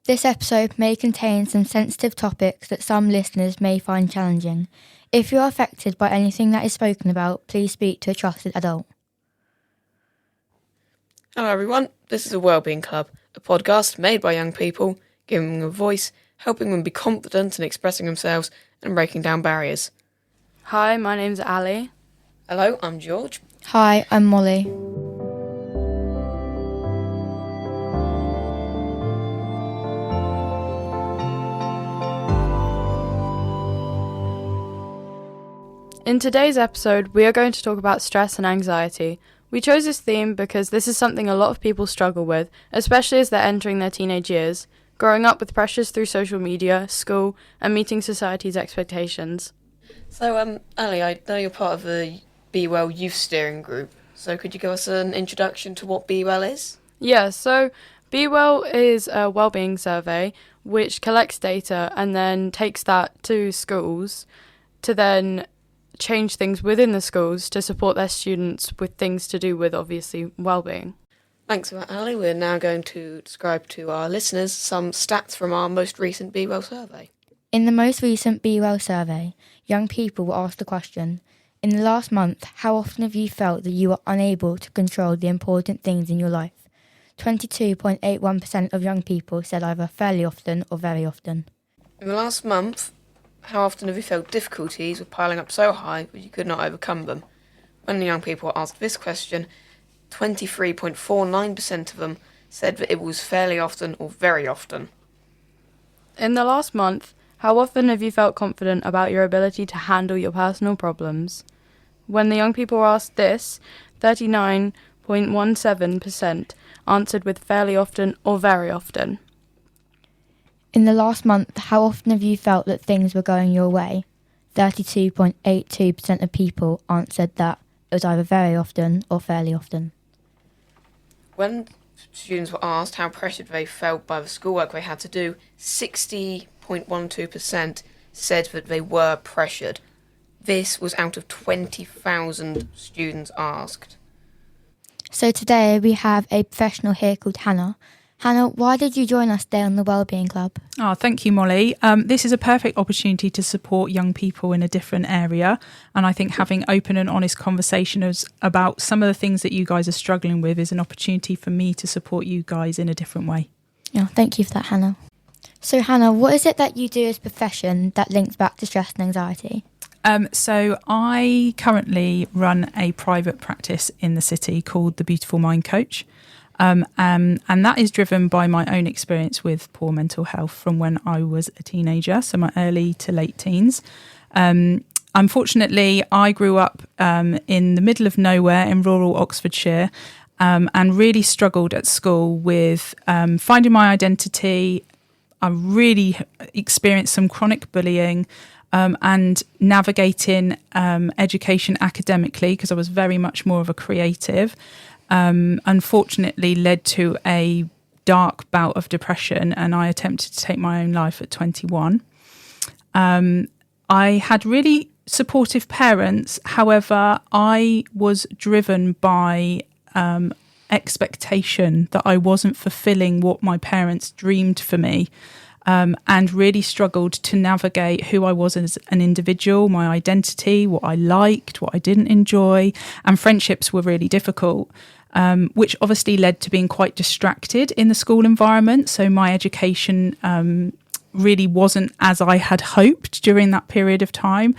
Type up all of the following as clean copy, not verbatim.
This episode may contain some sensitive topics that some listeners may find challenging. If you are affected by anything that is spoken about, please speak to a trusted adult. Hello everyone, this is the Wellbeing Club, a podcast made by young people, giving them a voice, helping them be confident in expressing themselves and breaking down barriers. Hi, my name's Ali. Hello, I'm George. Hi, I'm Molly. In today's episode, we are going to talk about stress and anxiety. We chose this theme because this is something a lot of people struggle with, especially as they're entering their teenage years, growing up with pressures through social media, school, and meeting society's expectations. So, Ali, I know you're part of the Be Well Youth Steering Group, so could you give us an introduction to what Be Well is? Yeah, so Be Well is a wellbeing survey which collects data and then takes that to schools to then change things within the schools to support their students with things to do with, obviously, wellbeing. Thanks for that, Ali. We're now going to describe to our listeners some stats from our most recent Be Well survey. In the most recent Be Well survey, young people were asked the question, in the last month, how often have you felt that you are unable to control the important things in your life? 22.81% of young people said either fairly often or very often. In the last month, how often have you felt difficulties were piling up so high that you could not overcome them? When the young people were asked this question, 23.49% of them said that it was fairly often or very often. In the last month, how often have you felt confident about your ability to handle your personal problems? When the young people were asked this, 39.17% answered with fairly often or very often. In the last month, how often have you felt that things were going your way? 32.82% of people answered that it was either very often or fairly often. When students were asked how pressured they felt by the schoolwork they had to do, 60.12% said that they were pressured. This was out of 20,000 students asked. So today we have a professional here called Hannah. Hannah, why did you join us today on the Wellbeing Club? Oh, thank you, Molly. This is a perfect opportunity to support young people in a different area. And I think having open and honest conversations about some of the things that you guys are struggling with is an opportunity for me to support you guys in a different way. Yeah, thank you for that, Hannah. So, Hannah, what is it that you do as a profession that links back to stress and anxiety? So I currently run a private practice in the city called The Beautiful Mind Coach. And that is driven by my own experience with poor mental health from when I was a teenager, so my early to late teens. Unfortunately, I grew up in the middle of nowhere in rural Oxfordshire and really struggled at school with finding my identity. I really experienced some chronic bullying and navigating education academically because I was very much more of a creative. Unfortunately led to a dark bout of depression and I attempted to take my own life at 21. I had really supportive parents. However, I was driven by expectation that I wasn't fulfilling what my parents dreamed for me. And really struggled to navigate who I was as an individual, my identity, what I liked, what I didn't enjoy, and friendships were really difficult, which obviously led to being quite distracted in the school environment. So my education really wasn't as I had hoped during that period of time.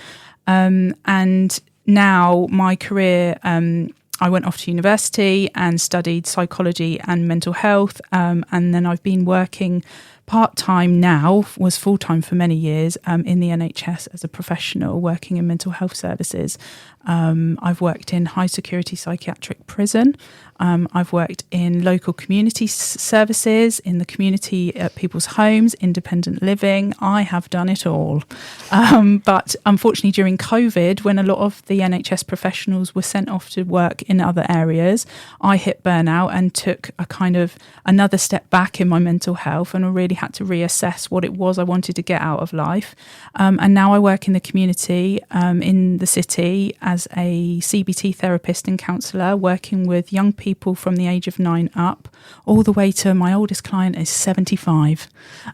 And now my career, I went off to university and studied psychology and mental health, and then I've been working part-time now, was full-time for many years in the NHS as a professional working in mental health services. I've worked in high-security psychiatric prison. I've worked in local community services, in the community at people's homes, independent living. I have done it all. But unfortunately, during COVID, when a lot of the NHS professionals were sent off to work in other areas, I hit burnout and took a kind of another step back in my mental health and I really had to reassess what it was I wanted to get out of life. And now I work in the community in the city as a CBT therapist and counsellor, working with young people from the age of 9 up, all the way to my oldest client is 75,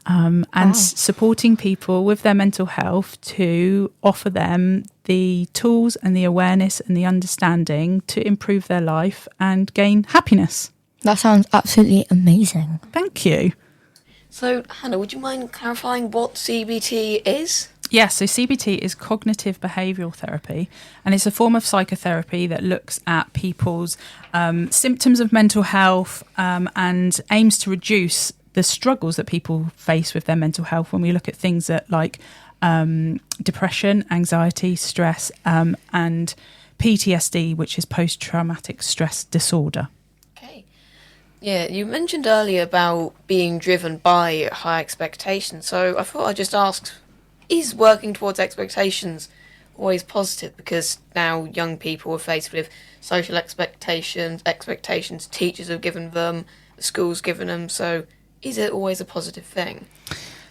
and supporting people with their mental health to offer them the tools and the awareness and the understanding to improve their life and gain happiness. That sounds absolutely amazing. Thank you. So, Hannah, would you mind clarifying what CBT is? Yes, so CBT is cognitive behavioural therapy, and it's a form of psychotherapy that looks at people's symptoms of mental health and aims to reduce the struggles that people face with their mental health when we look at things that like depression, anxiety, stress, and PTSD, which is post-traumatic stress disorder. Okay. Yeah, you mentioned earlier about being driven by high expectations, so I thought I'd just ask, is working towards expectations always positive? Because now young people are faced with social expectations teachers have given them, the school's given them, so is it always a positive thing?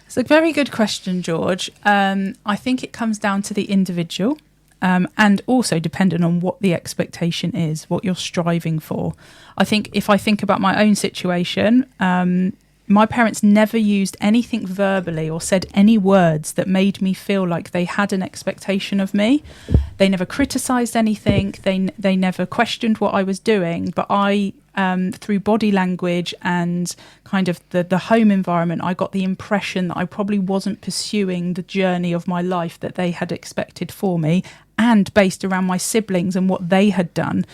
It's a very good question, George. I think it comes down to the individual and also dependent on what the expectation is, what you're striving for. I think if I think about my own situation, my parents never used anything verbally or said any words that made me feel like they had an expectation of me. They never criticised anything. They never questioned what I was doing. But I, through body language and kind of the home environment, I got the impression that I probably wasn't pursuing the journey of my life that they had expected for me, and based around my siblings and what they had done.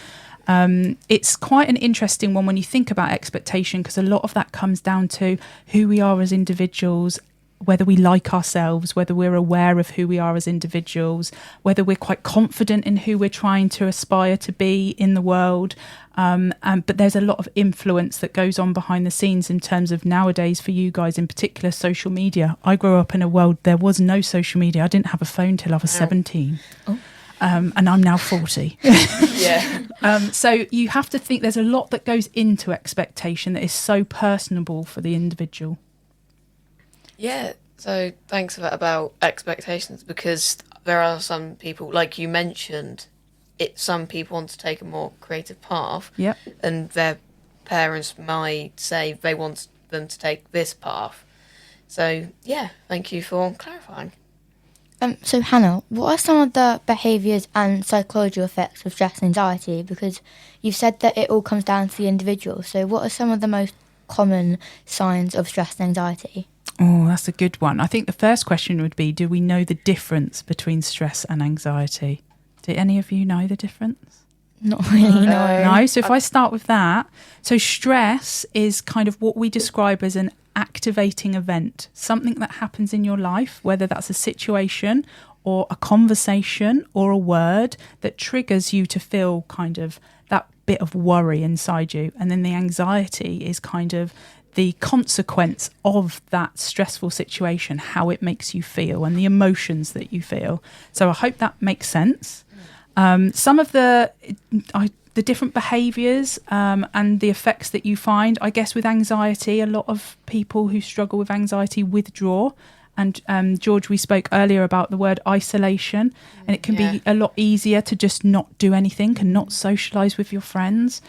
It's quite an interesting one when you think about expectation, because a lot of that comes down to who we are as individuals, whether we like ourselves, whether we're aware of who we are as individuals, whether we're quite confident in who we're trying to aspire to be in the world. But there's a lot of influence that goes on behind the scenes in terms of nowadays, for you guys in particular, social media. I grew up in a world, there was no social media. I didn't have a phone till I was 17. Oh. And I'm now 40. Yeah. So you have to think there's a lot that goes into expectation that is so personable for the individual. Yeah, so thanks for that about expectations, because there are some people, like you mentioned, some people want to take a more creative path, Yep. and their parents might say they want them to take this path. So, yeah, thank you for clarifying. So Hannah, what are some of the behaviours and psychological effects of stress and anxiety? Because you've said that it all comes down to the individual. So what are some of the most common signs of stress and anxiety? Oh, that's a good one. I think the first question would be, do we know the difference between stress and anxiety? Do any of you know the difference? Not really, no. No, so if I start with that, so stress is kind of what we describe as an activating event, something that happens in your life, whether that's a situation or a conversation or a word that triggers you to feel kind of that bit of worry inside you. And then the anxiety is kind of the consequence of that stressful situation, how it makes you feel and the emotions that you feel. So I hope that makes sense. Some of the different behaviours and the effects that you find, I guess with anxiety, a lot of people who struggle with anxiety withdraw. And George, we spoke earlier about the word isolation, and it can be a lot easier to just not do anything and not socialise with your friends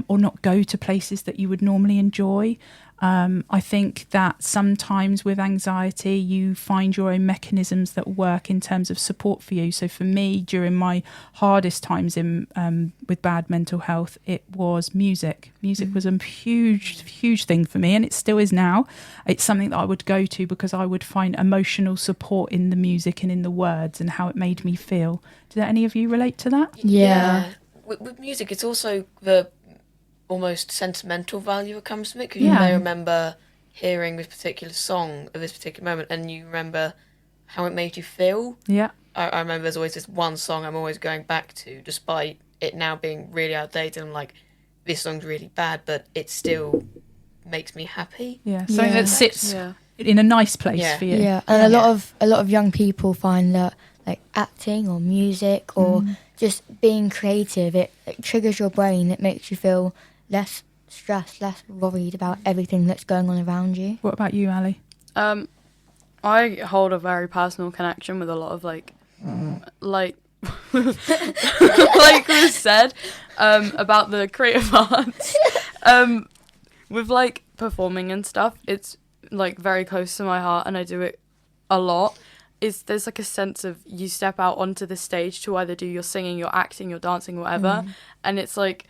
or not go to places that you would normally enjoy. I think that sometimes with anxiety, you find your own mechanisms that work in terms of support for you. So for me, during my hardest times with bad mental health, it was music. Music was a huge thing for me, and it still is now. It's something that I would go to because I would find emotional support in the music and in the words and how it made me feel. Do any of you relate to that? Yeah. With music, it's also the almost sentimental value that comes from it, because you may remember hearing this particular song at this particular moment and you remember how it made you feel. Yeah. I remember there's always this one song I'm always going back to, despite it now being really outdated. I'm like, this song's really bad, but it still makes me happy. Yeah, something that sits in a nice place for you. Yeah, and a lot of young people find that like acting or music or just being creative, it triggers your brain. It makes you feel less stressed, less worried about everything that's going on around you. What about you, Ali? I hold a very personal connection with a lot of like like was said about the creative arts. With like performing and stuff, it's like very close to my heart, and I do it a lot. There's like a sense of you step out onto the stage to either do your singing, your acting, your dancing, whatever, and it's like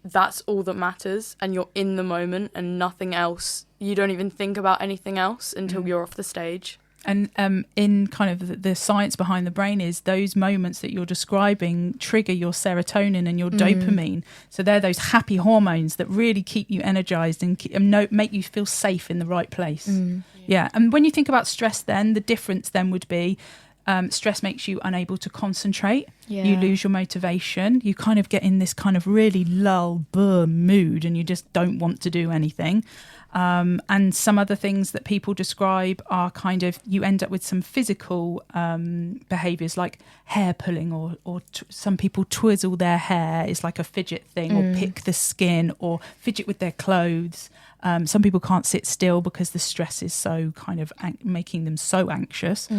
that's all that matters, and you're in the moment and nothing else. You don't even think about anything else until you're off the stage. And in kind of the science behind the brain is those moments that you're describing trigger your serotonin and your dopamine. So they're those happy hormones that really keep you energized and make you feel safe in the right place. Yeah. And when you think about stress, then the difference then would be stress makes you unable to concentrate. Yeah. You lose your motivation. You kind of get in this kind of really lull mood, and you just don't want to do anything. And some other things that people describe are kind of, you end up with some physical behaviours like hair pulling, or some people twizzle their hair. It's like a fidget thing, or pick the skin, or fidget with their clothes. Some people can't sit still because the stress is so kind of making them so anxious.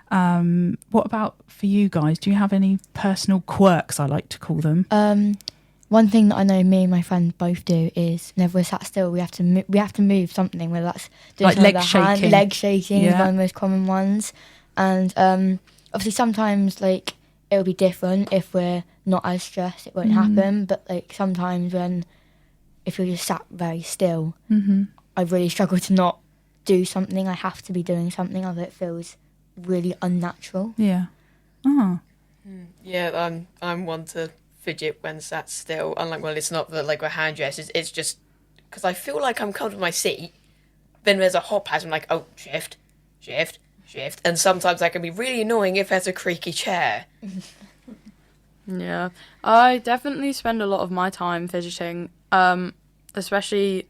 What about for you guys? Do you have any personal quirks, I like to call them? One thing that I know me and my friend both do is whenever we're sat still, we have to move something, whether that's doing like something leg with our hand. shaking. Leg shaking is Yeah. one of the most common ones. And obviously sometimes like it'll be different if we're not as stressed, it won't happen. But like sometimes if you're just sat very still, I really struggle to not do something. I have to be doing something, otherwise it feels really unnatural. Yeah. Oh. Yeah, I'm one to fidget when sat still. Unlike, well, it's not like a hand gestures. It's just because I feel like I'm comfortable in my seat. Then there's a hop pass. I'm like, oh, shift, and sometimes that can be really annoying if there's a creaky chair. Yeah, I definitely spend a lot of my time fidgeting, especially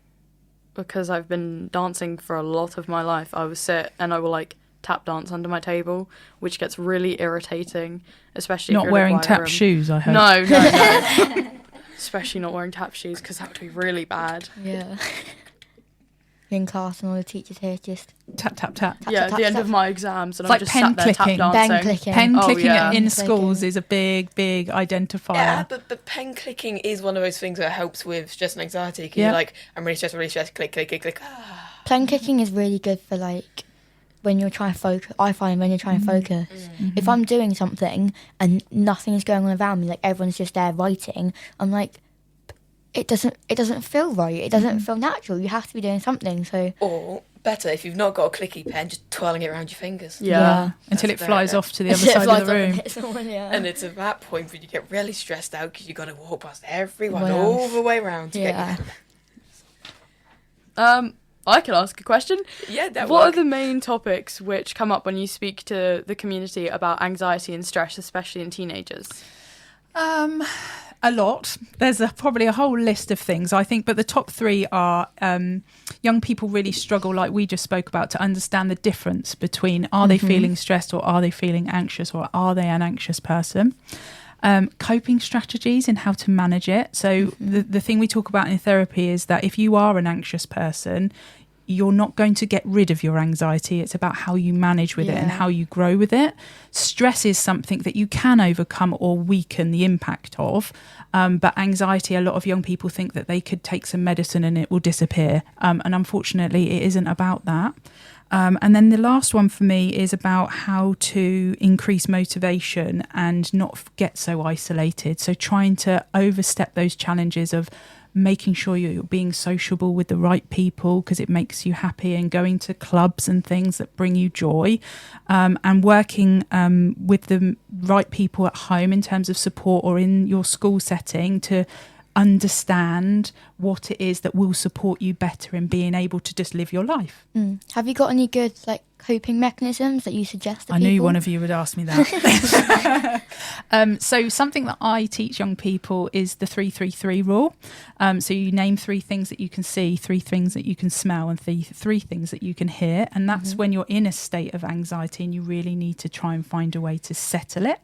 because I've been dancing for a lot of my life. I will sit and I will like tap dance under my table, which gets really irritating, especially Not if you're wearing in a quiet tap room. shoes, I hope. No. Especially not wearing tap shoes, because that would be really bad. Yeah. You're in class and all the teachers here just Tap, tap, tap. Yeah, at tap, the end tap. of my exams, and It's I'm like just pen sat there clicking. tap Pen dancing. clicking. Pen Oh, clicking yeah. in Pen schools clicking. is a big identifier. Yeah, but pen clicking is one of those things that helps with stress and anxiety. Because Yeah. you're like, I'm really stressed, click. Pen clicking is really good for like when you're trying to focus. I find when you're trying to focus, if I'm doing something and nothing is going on around me, like everyone's just there writing, I'm like, it doesn't feel right. It doesn't feel natural. You have to be doing something. So Or better, if you've not got a clicky pen, just twirling it around your fingers. Yeah. Until it That's flies better. off to the other side of the room. And it's at that point where you get really stressed out because you've got to walk past everyone Well, all the way around to yeah. get you. I can ask a question. Yeah, that What are works. the main topics which come up when you speak to the community about anxiety and stress, especially in teenagers? A lot. There's probably a whole list of things, I think, but the top three are young people really struggle, like we just spoke about, to understand the difference between are they feeling stressed or are they feeling anxious, or are they an anxious person? Coping strategies and how to manage it. So the thing we talk about in therapy is that if you are an anxious person, you're not going to get rid of your anxiety. It's about how you manage with it and Yeah. how you grow with it. Stress is something that you can overcome or weaken the impact of. But anxiety, a lot of young people think that they could take some medicine and it will disappear. And unfortunately, it isn't about that. And then the last one for me is about how to increase motivation and not get so isolated. So trying to overstep those challenges of making sure you're being sociable with the right people because it makes you happy, and going to clubs and things that bring you joy, and working with the right people at home in terms of support or in your school setting to understand what it is that will support you better in being able to just live your life. Have you got any good like coping mechanisms that you suggest to I people? knew one of you would ask me that. So something that I teach young people is the 3-3-3 rule. So you name 3 things that you can see, 3 things that you can smell, and 3 things that you can hear. And that's when you're in a state of anxiety and you really need to try and find a way to settle it.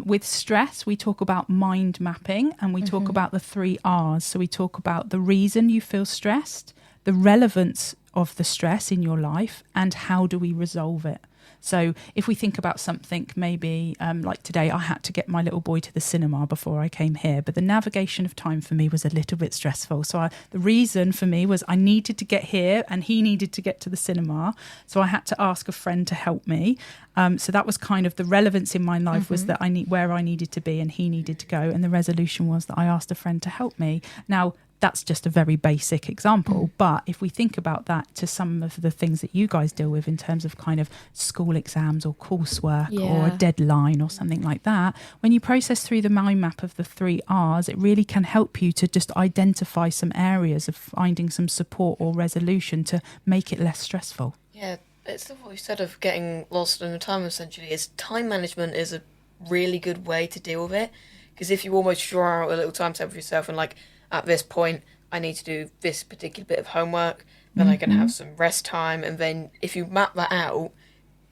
With stress, we talk about mind mapping, and we talk about the 3 R's. So we talk about the reason you feel stressed, the relevance of the stress in your life and how do we resolve it? So if we think about something maybe like today, I had to get my little boy to the cinema before I came here, but the navigation of time for me was a little bit stressful. So the reason for me was I needed to get here and he needed to get to the cinema. So I had to ask a friend to help me. So that was kind of the relevance in my life was that where I needed to be and he needed to go. And the resolution was that I asked a friend to help me. Now, that's just a very basic example. But if we think about that to some of the things that you guys deal with in terms of kind of school exams or coursework or a deadline or something like that, when you process through the mind map of the 3 R's, it really can help you to just identify some areas of finding some support or resolution to make it less stressful. Yeah, it's what you said of getting lost in the time, essentially, is time management is a really good way to deal with it. Because if you almost draw out a little timetable for yourself and like, at this point, I need to do this particular bit of homework, then I can have some rest time. And then if you map that out,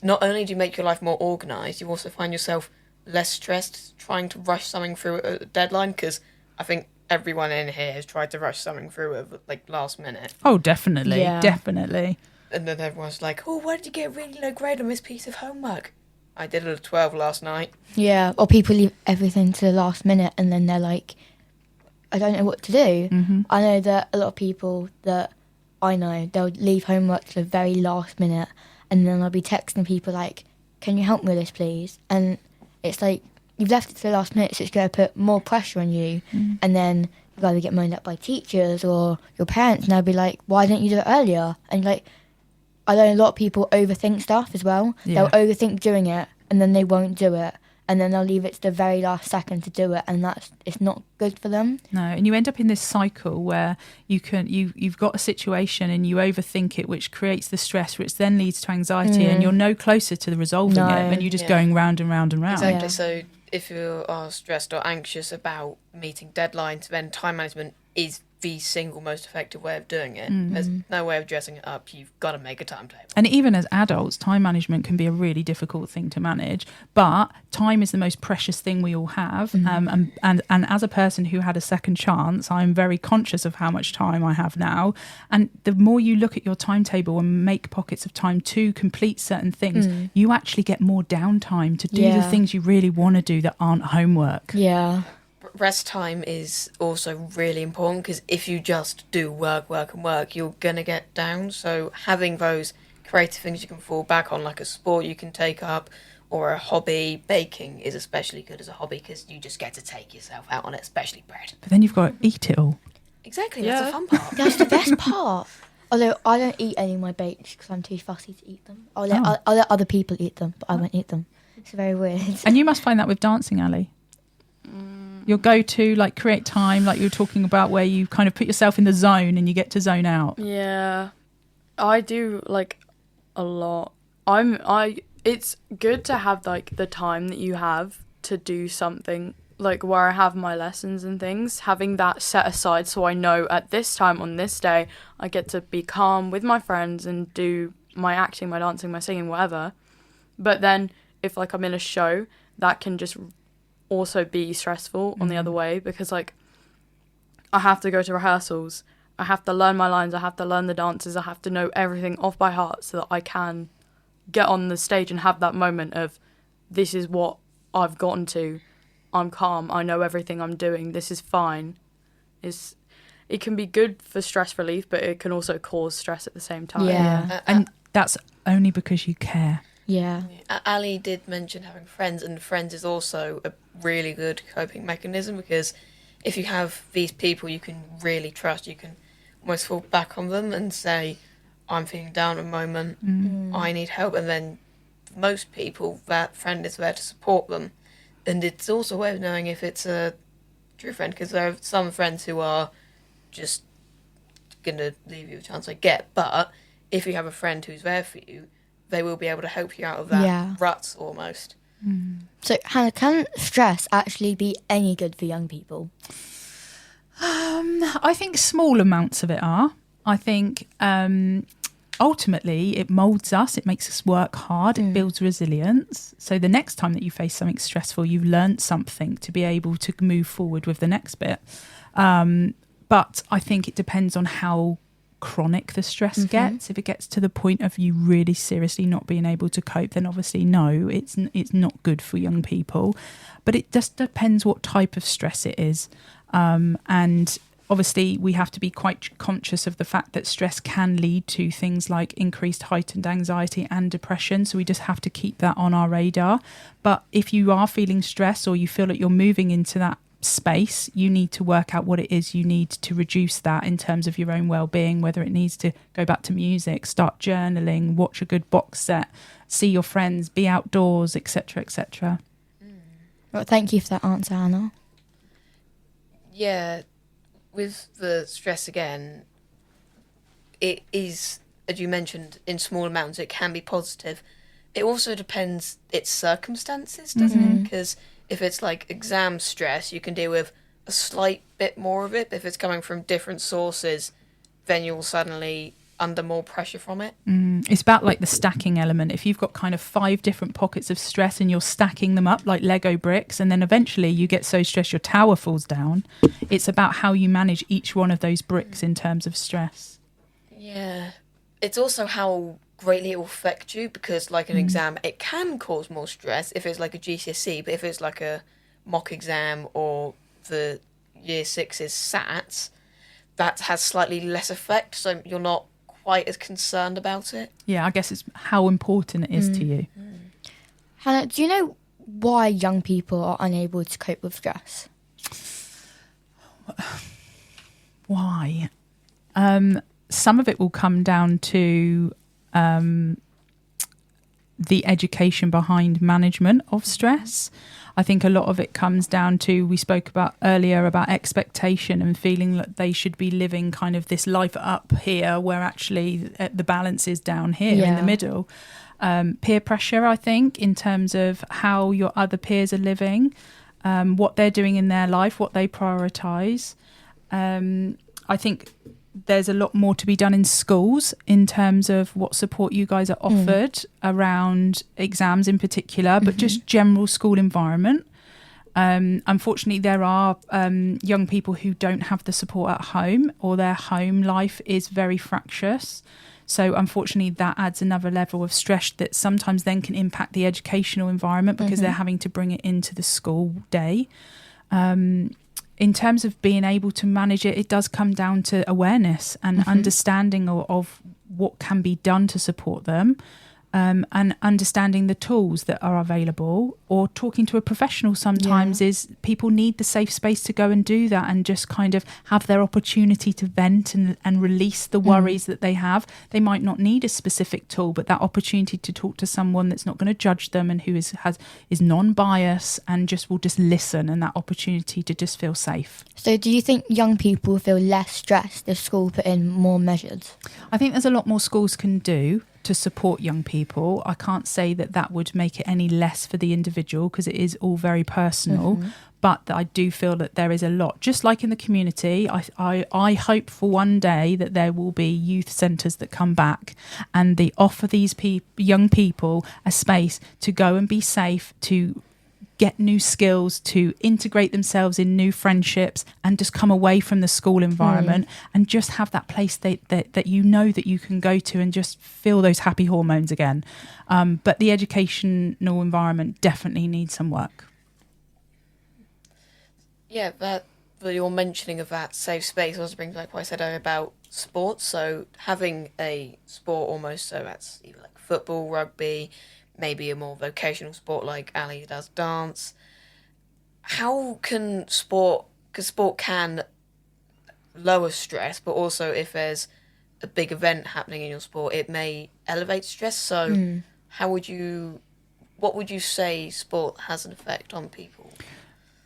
not only do you make your life more organised, you also find yourself less stressed trying to rush something through at a deadline, because I think everyone in here has tried to rush something through at like last minute. Oh, definitely, definitely. And then everyone's like, oh, why did you get a really low grade on this piece of homework? I did it at 12 last night. Yeah, or people leave everything to the last minute and then they're like, I don't know what to do. I know that a lot of people that I know, they'll leave homework to the very last minute and then I'll be texting people like, can you help me with this please? And it's like, you've left it to the last minute, so it's going to put more pressure on you. And then you either get moaned at by teachers or your parents and they'll be like, why didn't you do it earlier? And like, I know a lot of people overthink stuff as well. They'll overthink doing it and then they won't do it. And then they'll leave it to the very last second to do it, and it's not good for them. No, and you end up in this cycle where you've got a situation and you overthink it, which creates the stress, which then leads to anxiety, and you're no closer to the resolving it, and you're just going round and round and round. Exactly. So if you are stressed or anxious about meeting deadlines, then time management is the single most effective way of doing it. There's no way of dressing it up. You've got to make a timetable. And even as adults, time management can be a really difficult thing to manage, but time is the most precious thing we all have. And as a person who had a second chance, I'm very conscious of how much time I have now. And the more you look at your timetable and make pockets of time to complete certain things, you actually get more downtime to do the things you really want to do that aren't homework. Yeah. Rest time is also really important, because if you just do work, you're going to get down. So having those creative things you can fall back on, like a sport you can take up or a hobby, baking is especially good as a hobby because you just get to take yourself out on it, especially bread. But then you've got to eat it all. Exactly, that's the fun part. That's the best part. Although I don't eat any of my bakes because I'm too fussy to eat them. I'll let other people eat them, but I won't eat them. It's very weird. And you must find that with dancing, Ali. Your go-to, like, create time, like you were talking about, where you kind of put yourself in the zone and you get to zone out. Yeah, I do, like, a lot. It's good to have, like, the time that you have to do something, like, where I have my lessons and things, having that set aside so I know at this time on this day I get to be calm with my friends and do my acting, my dancing, my singing, whatever. But then if, like, I'm in a show, that can just also be stressful on the other way, because like I have to go to rehearsals, I have to learn my lines, I have to learn the dances, I have to know everything off by heart so that I can get on the stage and have that moment of, this is what I've gotten to, I'm calm, I know everything I'm doing, this is fine. It can be good for stress relief, but it can also cause stress at the same time. And that's only because you care. Yeah. Ali did mention having friends, and friends is also a really good coping mechanism, because if you have these people you can really trust, you can almost fall back on them and say, I'm feeling down at the moment, I need help, and then most people, that friend is there to support them. And it's also a way of knowing if it's a true friend, because there are some friends who are just going to leave you a chance, I get, but if you have a friend who's there for you, they will be able to help you out of that rut almost. So, Hannah, can stress actually be any good for young people? I think small amounts of it are. I think ultimately it moulds us, it makes us work hard, it builds resilience. So the next time that you face something stressful, you've learned something to be able to move forward with the next bit. But I think it depends on how chronic the stress gets. If it gets to the point of you really seriously not being able to cope, then obviously no, it's not good for young people. But it just depends what type of stress it is. And obviously we have to be quite conscious of the fact that stress can lead to things like increased heightened anxiety and depression. So we just have to keep that on our radar. But if you are feeling stress or you feel that you're moving into that space, you need to work out what it is you need to reduce that in terms of your own well-being, whether it needs to go back to music, start journaling, watch a good box set, see your friends, be outdoors, etc., etc. Well, thank you for that answer, Hannah. Yeah, with the stress again, it is, as you mentioned, in small amounts, it can be positive. It also depends its circumstances, doesn't it? Because if it's like exam stress, you can deal with a slight bit more of it. If it's coming from different sources, then you'll suddenly under more pressure from it. It's about like the stacking element. If you've got kind of 5 different pockets of stress and you're stacking them up like Lego bricks, and then eventually you get so stressed your tower falls down, it's about how you manage each one of those bricks in terms of stress. Yeah. It's also how greatly it will affect you, because like an exam, it can cause more stress if it's like a GCSE, but if it's like a mock exam or the year 6's SATs, that has slightly less effect, so you're not quite as concerned about it. Yeah, I guess it's how important it is to you. Hannah, do you know why young people are unable to cope with stress? Why? Some of it will come down to the education behind management of stress. I think a lot of it comes down to, we spoke about earlier about expectation and feeling that they should be living kind of this life up here where actually the balance is down here in the middle. Peer pressure, I think, in terms of how your other peers are living, what they're doing in their life, what they prioritise. I think there's a lot more to be done in schools in terms of what support you guys are offered around exams in particular, but just general school environment. Unfortunately, there are young people who don't have the support at home, or their home life is very fractious. So unfortunately, that adds another level of stress that sometimes then can impact the educational environment because they're having to bring it into the school day. In terms of being able to manage it, it does come down to awareness and understanding of what can be done to support them, and understanding the tools that are available, or talking to a professional sometimes is people need the safe space to go and do that and just kind of have their opportunity to vent and release the worries that they have. They might not need a specific tool, but that opportunity to talk to someone that's not going to judge them and who is non-biased and just will just listen, and that opportunity to just feel safe. So do you think young people feel less stressed if school put in more measures? I think there's a lot more schools can do to support young people. I can't say that would make it any less for the individual because it is all very personal, but I do feel that there is a lot. Just like in the community, I hope for one day that there will be youth centres that come back and they offer these young people a space to go and be safe, to get new skills, to integrate themselves in new friendships, and just come away from the school environment and just have that place that you know that you can go to and just feel those happy hormones again. But the educational environment definitely needs some work. Yeah, that your mentioning of that safe space also brings back what I said earlier about sports. So having a sport almost, so that's either like football, rugby, maybe a more vocational sport like Ali does dance. How can sport, because sport can lower stress, but also if there's a big event happening in your sport, it may elevate stress. So what would you say sport has an effect on people?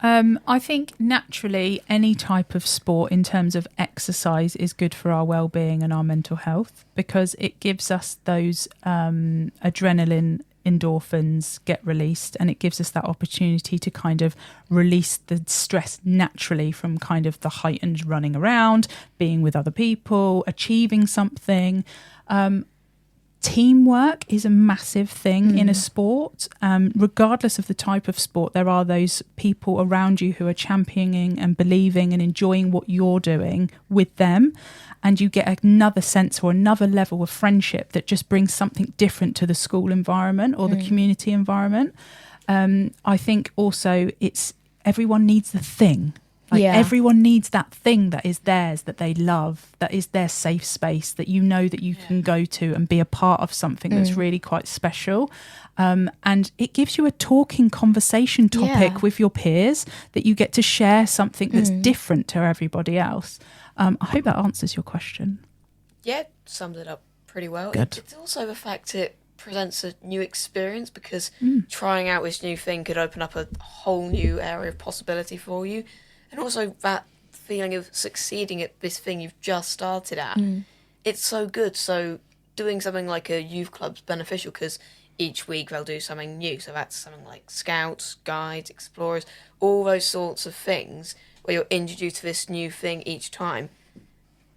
I think naturally any type of sport in terms of exercise is good for our well-being and our mental health, because it gives us those adrenaline endorphins get released, and it gives us that opportunity to kind of release the stress naturally from kind of the heightened running around, being with other people, achieving something. Teamwork is a massive thing in a sport. Regardless of the type of sport, there are those people around you who are championing and believing and enjoying what you're doing with them. And you get another sense or another level of friendship that just brings something different to the school environment or the community environment. I think also everyone needs the thing. Like everyone needs that thing that is theirs, that they love, that is their safe space, that you know that you can go to and be a part of something that's really quite special. And it gives you a talking conversation topic with your peers, that you get to share something that's different to everybody else. I hope that answers your question. Yeah, summed it up pretty well. Good. It's also the fact it presents a new experience, because trying out this new thing could open up a whole new area of possibility for you. And also that feeling of succeeding at this thing you've just started at. It's so good. So doing something like a youth club's beneficial, because each week they'll do something new. So that's something like scouts, guides, explorers, all those sorts of things where you're introduced to this new thing each time.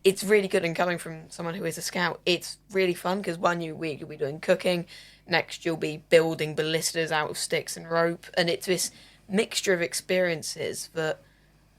It's really good, and coming from someone who is a scout, it's really fun, because one new week you'll be doing cooking, next you'll be building ballistas out of sticks and rope, and it's this mixture of experiences that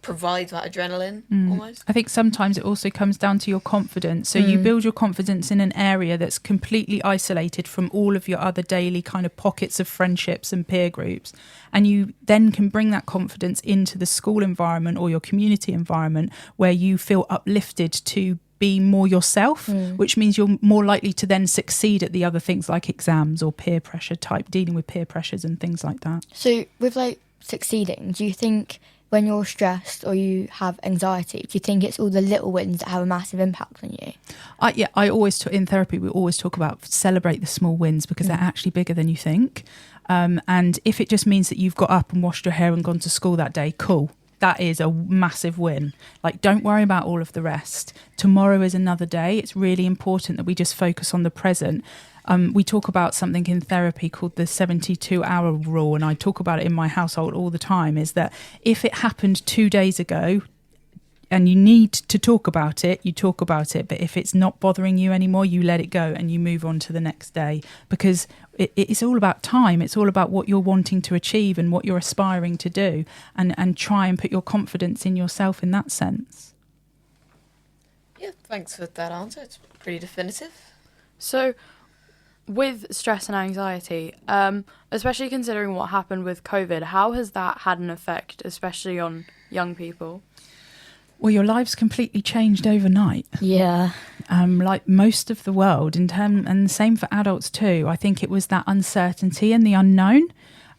provides that adrenaline almost. I think sometimes it also comes down to your confidence. So you build your confidence in an area that's completely isolated from all of your other daily kind of pockets of friendships and peer groups. And you then can bring that confidence into the school environment or your community environment, where you feel uplifted to be more yourself, which means you're more likely to then succeed at the other things like exams or peer pressure type, dealing with peer pressures and things like that. So with like succeeding, do you think when you're stressed or you have anxiety, do you think it's all the little wins that have a massive impact on you? I always, in therapy, we always talk about celebrate the small wins, because they're actually bigger than you think. And if it just means that you've got up and washed your hair and gone to school that day, cool. That is a massive win. Like, don't worry about all of the rest. Tomorrow is another day. It's really important that we just focus on the present. We talk about something in therapy called the 72-hour rule, and I talk about it in my household all the time, is that if it happened 2 days ago and you need to talk about it, you talk about it. But if it's not bothering you anymore, you let it go and you move on to the next day, because it's all about time. It's all about what you're wanting to achieve and what you're aspiring to do, and try and put your confidence in yourself in that sense. Yeah, thanks for that answer. It's pretty definitive. So, with stress and anxiety, especially considering what happened with COVID, how has that had an effect, especially on young people? Well, your life's completely changed overnight. Yeah. Like most of the world, and the same for adults too. I think it was that uncertainty and the unknown.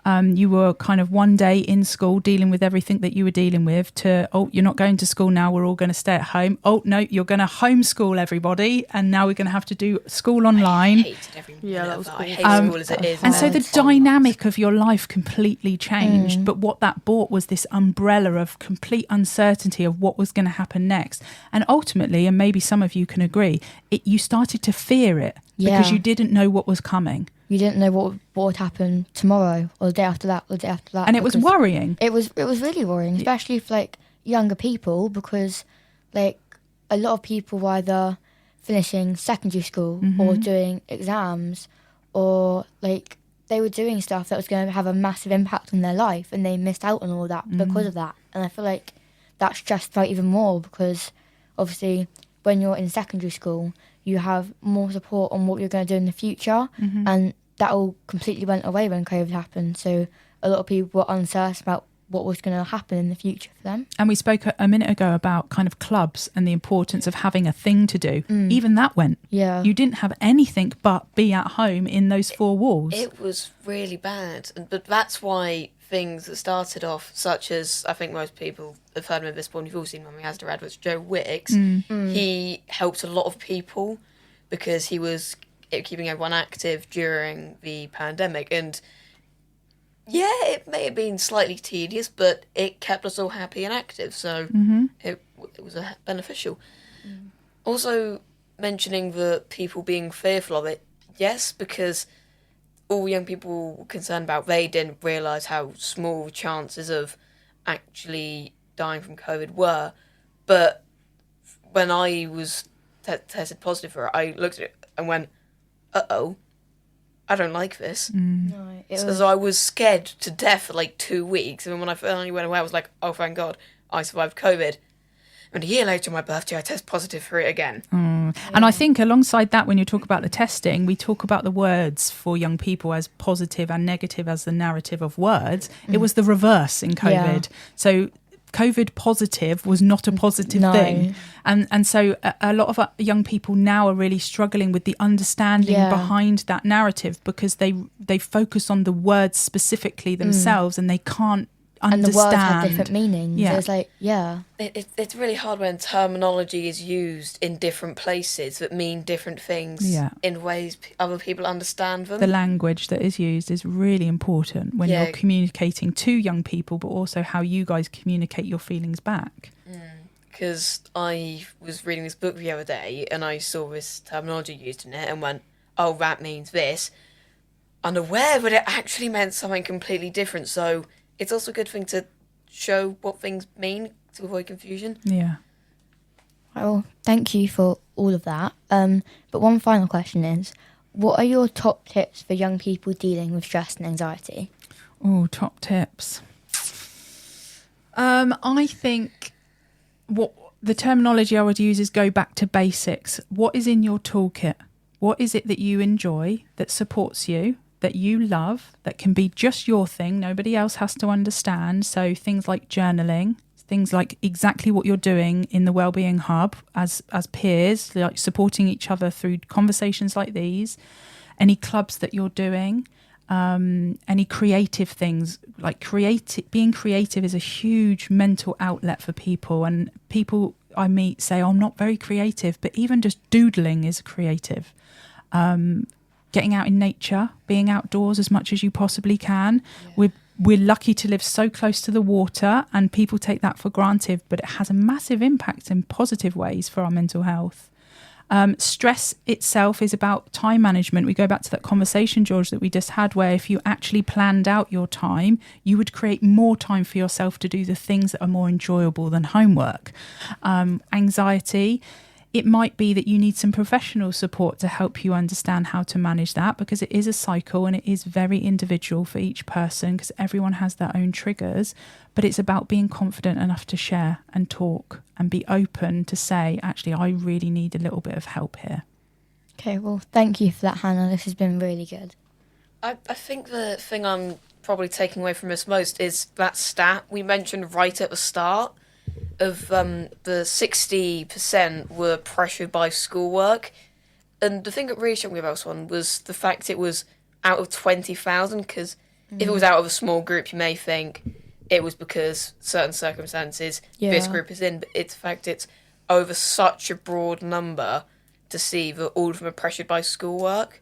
You were kind of one day in school dealing with everything that you were dealing with, to, oh, you're not going to school now, we're all going to stay at home. Oh, no, you're going to homeschool everybody, and now we're going to have to do school online. I hated every minute of that. I hate school as it is. And so the dynamic of your life completely changed. But what that brought was this umbrella of complete uncertainty of what was going to happen next. And ultimately, and maybe some of you can agree, you started to fear it because you didn't know what was coming. You didn't know what would happen tomorrow or the day after that or the day after that. And it was worrying. It was really worrying, especially for like younger people, because like a lot of people were either finishing secondary school or doing exams, or like they were doing stuff that was going to have a massive impact on their life, and they missed out on all that because of that. And I feel like that stressed out even more, because obviously when you're in secondary school, you have more support on what you're going to do in the future, and that all completely went away when COVID happened. So a lot of people were uncertain about what was going to happen in the future for them. And we spoke a minute ago about kind of clubs and the importance of having a thing to do. Even that went. Yeah. You didn't have anything but be at home in those four walls. It was really bad. But that's why things that started off, such as, I think most people have heard of him at this point, you've all seen Mummy Asda adverts, Joe Wicks, he helped a lot of people because he was keeping everyone active during the pandemic. And yeah, it may have been slightly tedious, but it kept us all happy and active, so it was beneficial. Also, mentioning the people being fearful of it, yes, because all young people were concerned about, they didn't realise how small chances of actually dying from COVID were. But when I was tested positive for it, I looked at it and went, uh-oh, I don't like this. No, So I was scared to death for like 2 weeks. And when I finally went away, I was like, oh, thank God, I survived COVID. And a year later, on my birthday, I test positive for it again. And I think alongside that, when you talk about the testing, we talk about the words for young people as positive and negative as the narrative of words. It was the reverse in COVID. So COVID positive was not a positive thing. And so a lot of young people now are really struggling with the understanding behind that narrative, because they focus on the words specifically themselves and they can't understand. And the words have different meanings. Yeah. It's like, It's really hard when terminology is used in different places that mean different things in ways other people understand them. The language that is used is really important when you're communicating to young people, but also how you guys communicate your feelings back. Because I was reading this book the other day and I saw this terminology used in it and went, oh, that means this. Unaware that it actually meant something completely different. So it's also a good thing to show what things mean to avoid confusion. Yeah. well, thank you for all of that. But one final question is, what are your top tips for young people dealing with stress and anxiety? Oh, top tips. I think what the terminology I would use is go back to basics. What is in your toolkit? What is it that you enjoy, that supports you, that you love, that can be just your thing, nobody else has to understand? So things like journaling, things like exactly what you're doing in the Wellbeing Hub as peers, like supporting each other through conversations like these, any clubs that you're doing, any creative things, like being creative is a huge mental outlet for people. And people I meet say, oh, I'm not very creative, but even just doodling is creative. Getting out in nature, being outdoors as much as you possibly can. Yeah. We're lucky to live so close to the water, and people take that for granted, but it has a massive impact in positive ways for our mental health. Stress itself is about time management. We go back to that conversation, George, that we just had, where if you actually planned out your time, you would create more time for yourself to do the things that are more enjoyable than homework. Anxiety, it might be that you need some professional support to help you understand how to manage that, because it is a cycle and it is very individual for each person, because everyone has their own triggers. But it's about being confident enough to share and talk and be open to say, actually, I really need a little bit of help here. Okay, well, thank you for that, Hannah. This has been really good. I think the thing I'm probably taking away from this most is that stat we mentioned right at the start of the 60% were pressured by schoolwork. And the thing that really shocked me about this one was the fact it was out of 20,000, because if it was out of a small group, you may think it was because certain circumstances this group is in, but it's the fact it's over such a broad number to see that all of them are pressured by schoolwork.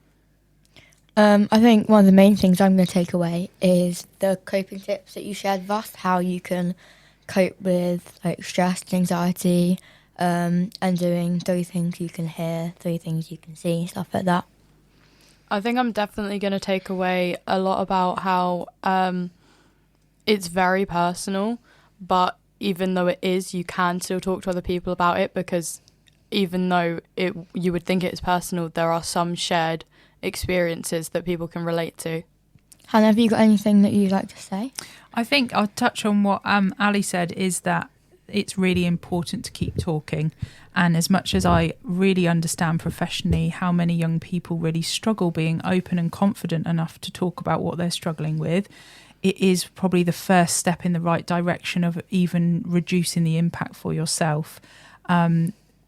I think one of the main things I'm going to take away is the coping tips that you shared with us, how you can cope with like stress and anxiety, and doing 3 things you can hear, 3 things you can see, stuff like that. I think I'm definitely going to take away a lot about how it's very personal, but even though it is, you can still talk to other people about it, because even though you would think it's personal, there are some shared experiences that people can relate to. Hannah, have you got anything that you'd like to say? I think I'll touch on what Ali said, is that it's really important to keep talking. And as much as I really understand professionally how many young people really struggle being open and confident enough to talk about what they're struggling with, it is probably the first step in the right direction of even reducing the impact for yourself.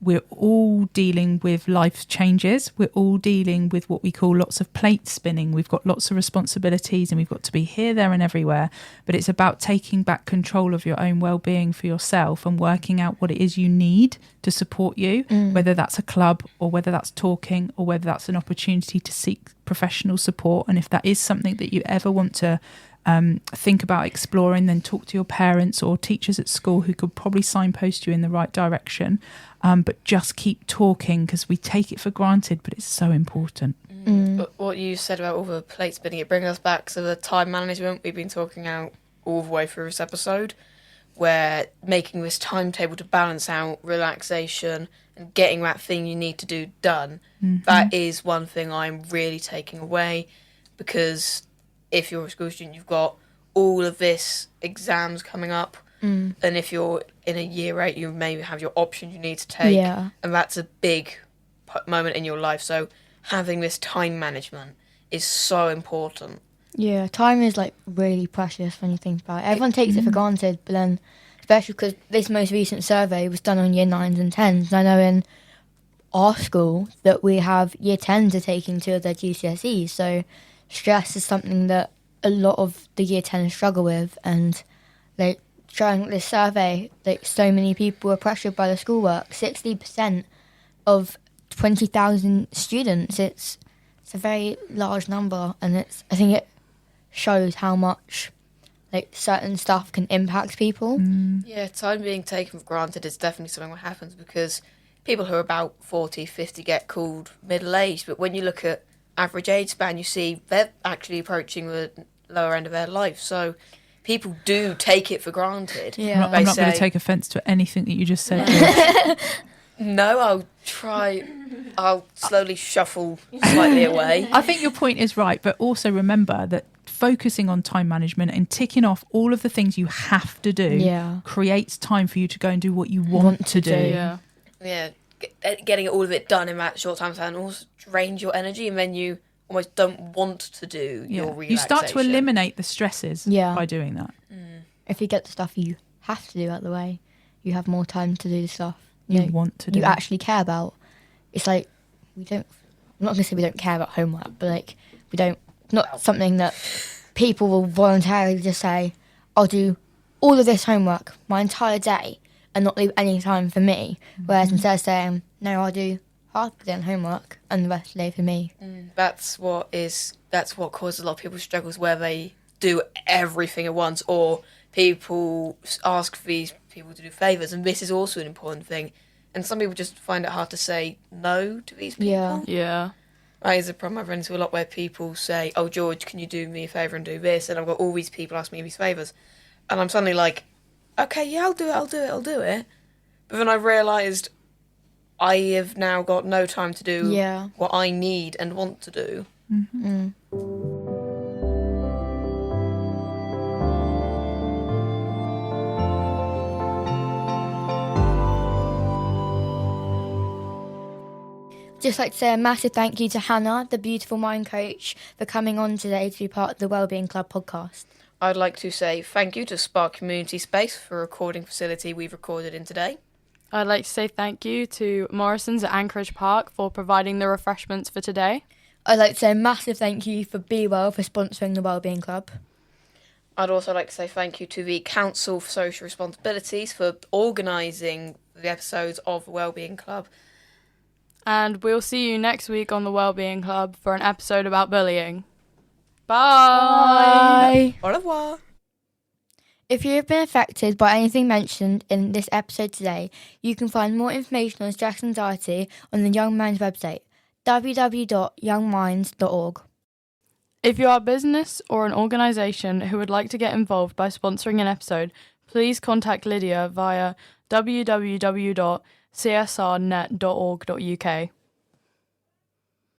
We're all dealing with life changes. We're all dealing with what we call lots of plate spinning. We've got lots of responsibilities and we've got to be here, there and everywhere. But it's about taking back control of your own well-being for yourself and working out what it is you need to support you, whether that's a club or whether that's talking or whether that's an opportunity to seek professional support. And if that is something that you ever want to think about exploring, then talk to your parents or teachers at school who could probably signpost you in the right direction. But just keep talking, because we take it for granted, but it's so important. But what you said about all the plate spinning, it brings us back to the time management we've been talking out all the way through this episode, where making this timetable to balance out relaxation and getting that thing you need to do done, that is one thing I'm really taking away, because if you're a school student, you've got all of this exams coming up, and if you're in a year 8, you maybe have your options you need to take, Yeah. and that's a big moment in your life. So having this time management is so important. Yeah, time is like really precious when you think about it. Everyone takes it for granted, but then, especially because this most recent survey was done on year 9s and 10s. And I know in our school that we have year 10s are taking 2 of their GCSEs. So stress is something that a lot of the year 10s struggle with. And like showing this survey, like so many people were pressured by the schoolwork. 60% of 20,000 students. It's a very large number, and I think it shows how much like certain stuff can impact people. Yeah, time being taken for granted is definitely something that happens, because people who are about 40, 50 get called middle-aged, but when you look at average age span, you see they're actually approaching the lower end of their life. So people do take it for granted. Yeah. I'm not going to take offence to anything that you just said. George. No, I'll slowly shuffle slightly away. I think your point is right, but also remember that focusing on time management and ticking off all of the things you have to do creates time for you to go and do what you want to do. Yeah, getting all of it done in that short time span also drains your energy, and then you almost don't want to do your relaxation. You start to eliminate the stresses by doing that. If you get the stuff you have to do out of the way, you have more time to do the stuff You want to do. you actually care about. It's like I'm not going to say we don't care about homework, but like not something that people will voluntarily just say, I'll do all of this homework my entire day and not leave any time for me. Whereas instead of saying, no, I'll do half the day on homework and the rest of the day for me. That's what causes a lot of people's struggles, where they do everything at once, or people ask for these people to do favours, and this is also an important thing. And some people just find it hard to say no to these people. Yeah. That is a problem I've run into a lot, where people say, oh, George, can you do me a favour and do this? And I've got all these people asking me these favours. And I'm suddenly like, okay, yeah, I'll do it. But then I realised I have now got no time to do what I need and want to do. Just like to say a massive thank you to Hannah, the beautiful mind coach, for coming on today to be part of the Wellbeing Club podcast. I'd like to say thank you to Spark Community Space for a recording facility we've recorded in today. I'd like to say thank you to Morrison's at Anchorage Park for providing the refreshments for today. I'd like to say a massive thank you for Be Well for sponsoring the Wellbeing Club. I'd also like to say thank you to the Council for Social Responsibilities for organising the episodes of the Wellbeing Club. And we'll see you next week on the Wellbeing Club for an episode about bullying. Bye! Au revoir! If you have been affected by anything mentioned in this episode today, you can find more information on stress and anxiety on the Young Minds website, www.youngminds.org. If you are a business or an organisation who would like to get involved by sponsoring an episode, please contact Lydia via www.csrnet.org.uk.